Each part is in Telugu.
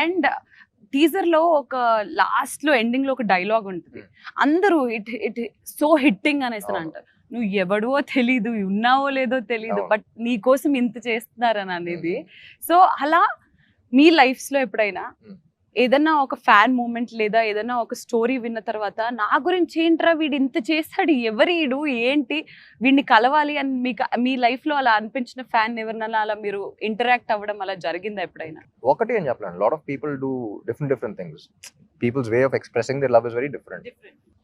అండ్ టీజర్ లో ఒక లాస్ట్ లో ఎండింగ్ లో ఒక డైలాగ్ ఉంటుంది, అందరూ ఇట్ ఇట్ సో హిట్టింగ్ అనేసి అంటారు. నువ్వు ఎవడో తెలీదు, ఉన్నావో లేదో తెలీదు, బట్ నీ కోసం ఇంత చేస్తున్నారని అనేది. సో అలా మీ లైఫ్స్ లో ఎప్పుడైనా ఏదన్నా ఒక ఫ్యాన్ మూమెంట్ లేదా ఏదన్నా ఒక స్టోరీ విన్న తర్వాత నా గురించి ఏంట్రా వీడు ఇంత చేస్తాడు, ఎవరీడు ఏంటి, వీడిని కలవాలి అని మీకు మీ లైఫ్ లో అలా అనిపించిన ఫ్యాన్ ఎవరినైనా అలా మీరు ఇంటరాక్ట్ అవ్వడం అలా జరిగిందా ఎప్పుడైనా? ఒకటి అని చెప్పలేను, lot of people do different things. People's way of expressing their love is very different.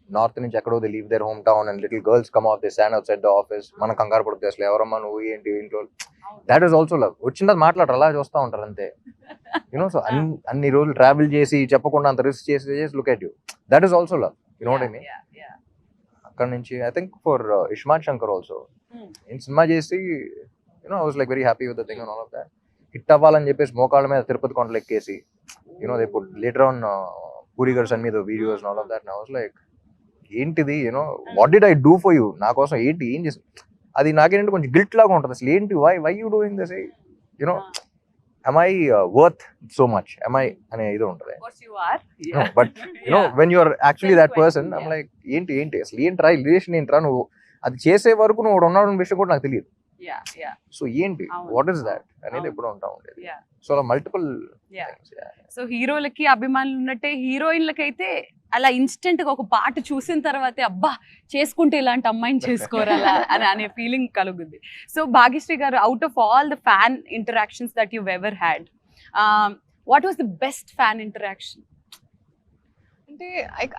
North నుంచి ఎక్కడో they leave their home town and little girls come of they stand outside the office. మనం కంగారు పడుతుంది అసలు ఎవరమ్మా నువ్వు ఏంటి ఇంట్లో. That is also love. వచ్చినది మాట్లాడరు, అలా చూస్తూ ఉంటారు అంతే. యూనో సో అన్ని రోజులు ట్రావెల్ చేసి చెప్పకుండా అంత రిస్క్ చేసి look at you. That is also love. You know what I mean. అక్కడ నుంచి I think for iSmart Shankar also నేను సినిమా చేసి I was like very happy with the thing and all of that. Hit అవ్వాలని చెప్పేసి మోకాళ్ళ మీద తిరుపతి కొండలు ఎక్కేసి they put later on Puri గారు send me the videos and all of that. I was like ఏంటిది, what did I do for you, నా కోసం ఏంటి ఏం చేసి. అది నాకేంటంటే కొంచెం గిల్ట్ లాగా ఉంటుంది. అసలు ఏంటి why you doing this, am I worth so much, am I ane idu untade. Of course you are, but when you are actually that person, I'm like ఏంటి అసలు ఏంట్రా రిలేషన్ ఏంట్రా, నువ్వు అది చేసే వరకు నువ్వు ఉన్నావు విషయం కూడా నాకు తెలియదు. సో ఏంటి వాట్ ఇస్ దాట్ అనేది ఎప్పుడు ఉంటా ఉండేది. సో అలా మల్టిపుల్. సో హీరోలకి అభిమానులు ఉన్నట్టే హీరోయిన్లకి అయితే అలా ఇన్స్టెంట్ గా ఒక పాట చూసిన తర్వాతే అబ్బా చేసుకుంటే ఇలాంటి అమ్మాయిని చేసుకోరాలా అని అనే ఫీలింగ్ కలుగుద్ది. సో భాగ్యశ్రీ గారు, out of all the fan interactions that you ever had, what was the best fan interaction?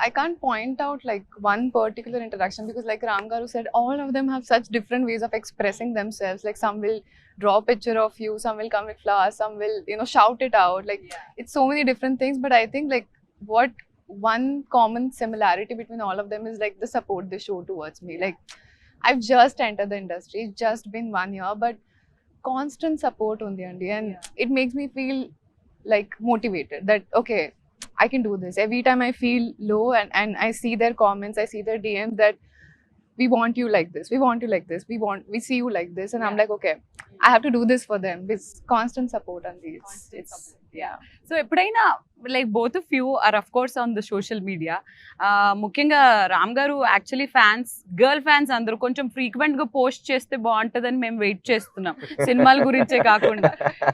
I can't point out like one particular interaction because like Ram Garu said, all of them have such different ways of expressing themselves. Like some will draw a picture of you, some will come with flowers, some will shout it out. Like it's so many different things, but I think like what one common similarity between all of them is like the support they show towards me. Like I've just entered the industry, it's just been 1 year, but constant support undi andi, and it makes me feel like motivated that okay, I can do this. Every time I feel low and I see their comments, I see their DMs that we want you like this, we want you like this, we see you like this, and I'm like okay, I have to do this for them. It's constant support on these. It's so ఎప్పుడైనా like both of you are of course on the social media, ముఖ్యంగా రామ్ గారు యాక్చువల్లీ ఫ్యాన్స్, గర్ల్ ఫ్యాన్స్ అందరూ కొంచెం ఫ్రీక్వెంట్ గా పోస్ట్ చేస్తే బాగుంటుందని మేము వెయిట్ చేస్తున్నాం, సినిమాల గురించే కాకుండా.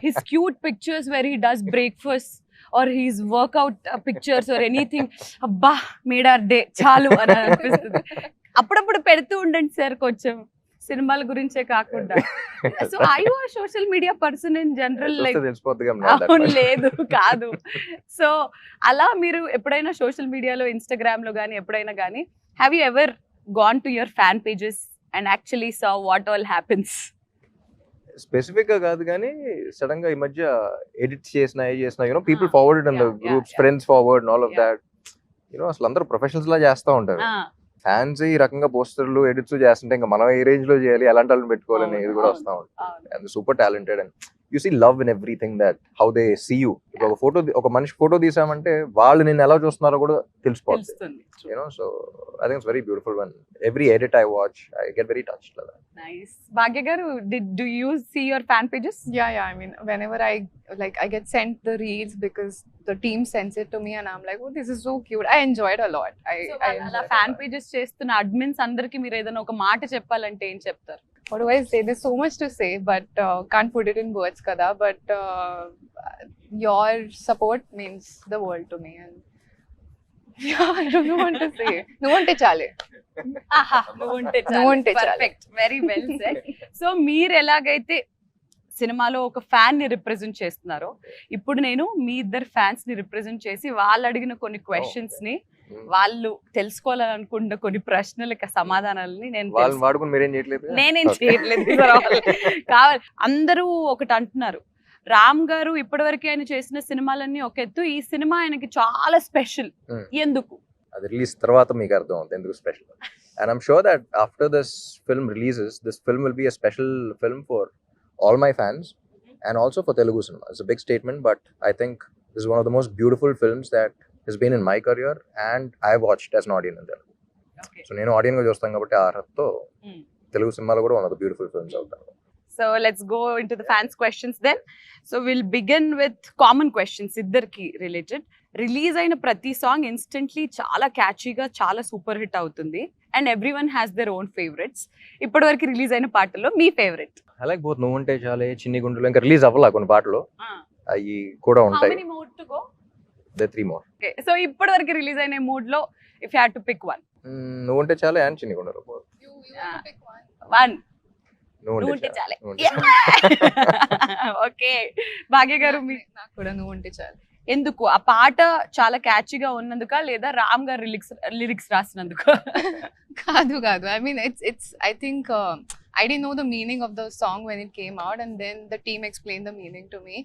His cute pictures where he does breakfast or his workout pictures or anything, అబ్బా మేడ్ ఆర్ డే చాలు అని అనిపిస్తుంది. అప్పుడప్పుడు పెడుతూ ఉండండి సార్ కొంచెం, సినిమాల గురించే కాకుండా. So I you are social media person in general, like అవును లేదు కాదు. సో అలా మీరు ఎప్పుడైనా సోషల్ మీడియాలో ఇన్స్టాగ్రామ్ లో కానీ ఎప్పుడైనా కానీ have you ever gone to your fan pages and actually saw what all happens? Specific గా కాదు కానీ సడన్ గా ఈ మధ్య ఎడిట్ చేసిన people forward in the groups, friends forward and all of that. అసలు అందరూ ప్రొఫెషనల్స్ లా చేస్తూ ఉంటారు. ఫ్యాన్స్ ఈ రకంగా పోస్టర్లు ఎడిట్స్ చేస్తుంటే ఇంకా మనం ఏ రేంజ్ లో చేయాలి, ఎలాంటి వాళ్ళని పెట్టుకోవాలని ఇది కూడా వస్తూ ఉంటుంది. And super talented and you see love in everything that how they see you. ఇప్పుడు ఒక మనిషి ఫోటో తీసామంటే వాళ్ళు నేను ఎలా చూస్తున్నారో కూడా తెలిసిపోతుంది. So I think it's very beautiful when every edit I watch, I get very touched by that. Nice. Bhagya garu, do you see your fan pages? Yeah. I mean, whenever I get sent the reels because the team sends it to me and I'm like, oh, this is so cute. I enjoy it a lot. I అలా fan pages చేస్తున్న అడ్మిన్స్ అందరికి మీరు ఏదైనా ఒక మాట చెప్పాలంటే ఏం చెప్తారు? What do I say? There's so much to say, but can't put it in words, kada. But your support means the world to me, and yeah, I don't know what to say. నువ్వుంటే చాలే. నువ్వుంటే perfect, very well said. So మీరు ఎలాగైతే సినిమాలో ఒక ఫ్యాన్ ని రిప్రజెంట్ చేస్తున్నారో, ఇప్పుడు నేను మీ ఇద్దరు ఫ్యాన్స్ ని రిప్రజెంట్ చేసి వాళ్ళు అడిగిన కొన్ని క్వశ్చన్స్ ని, వాళ్ళు తెలుసుకోవాలనుకున్న కొన్ని ప్రశ్నలకు సమాధానాలని నేనేం చేయట్లేదు కావాలి. అందరూ ఒకటి అంటున్నారు, రామ్ గారు ఇప్పటివరకు ఆయన చేసిన సినిమాలన్నీ ఒక ఎత్తు, ఈ సినిమా ఆయనకి చాలా స్పెషల్. ఎందుకు? అది రిలీజ్ తర్వాత మీకు అర్థం అవుతుంది ఎందుకు special. And I'm sure that after this film releases, this film will be a special film for all my fans and also for Telugu cinema. It's a big statement, but I think this is one of the most beautiful films that has been in my career and I've watched as an audience in Telugu. Okay. So nenu audience ga chustam kabatti aa arhatho Telugu cinema lo kuda one of the beautiful films avutaru. So let's go into the fans questions then. So we'll begin with common questions ఇద్దరికి రిలేటెడ్. రిలీజ్ అయిన ప్రతి సాంగ్ ఇన్స్టెంట్లీ చాలా క్యాచీగా చాలా సూపర్ హిట్ అవుతుంది and every one has their own favourites. ఇప్పటి వరకు రిలీజ్ అయిన పాటల్లో మీ ఫేవరెట్? I like both. నువ్వు ఉంటే చాలే, చిన్ని గుండెలు ఇంకా రిలీజ్ అవ్వాల కొన్ని పాటలు, అవి కూడా ఉంటాయి. They 3 more. ఓకే, సో ఇప్పటి వరకు రిలీజ్ అయిన మూడ్ లో if you had to pick one. నువ్వు ఉంటే చాలే అండ్ చిన్ని గుండెలు. You have to pick one. One. నువ్వు నువ్వు ఉంటే ఉంటే చాలే. నువ్వు ఉంటే ఓకే, భాగ్య గారు మీ నాకు కూడా నువ్వు ఉంటే చాలు. ఎందుకు ఆ పాట చాలా క్యాచీగా ఉన్నందుక లేదా రామ్ గారు లిరిక్స్ రాసినందుకు? కాదు కాదు, I mean it's I think I didn't know the meaning of the song when it came out, and then the team explained the meaning to me.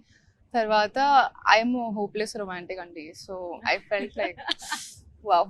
Tarvata I'm a hopeless romantic auntie, so I felt like wow.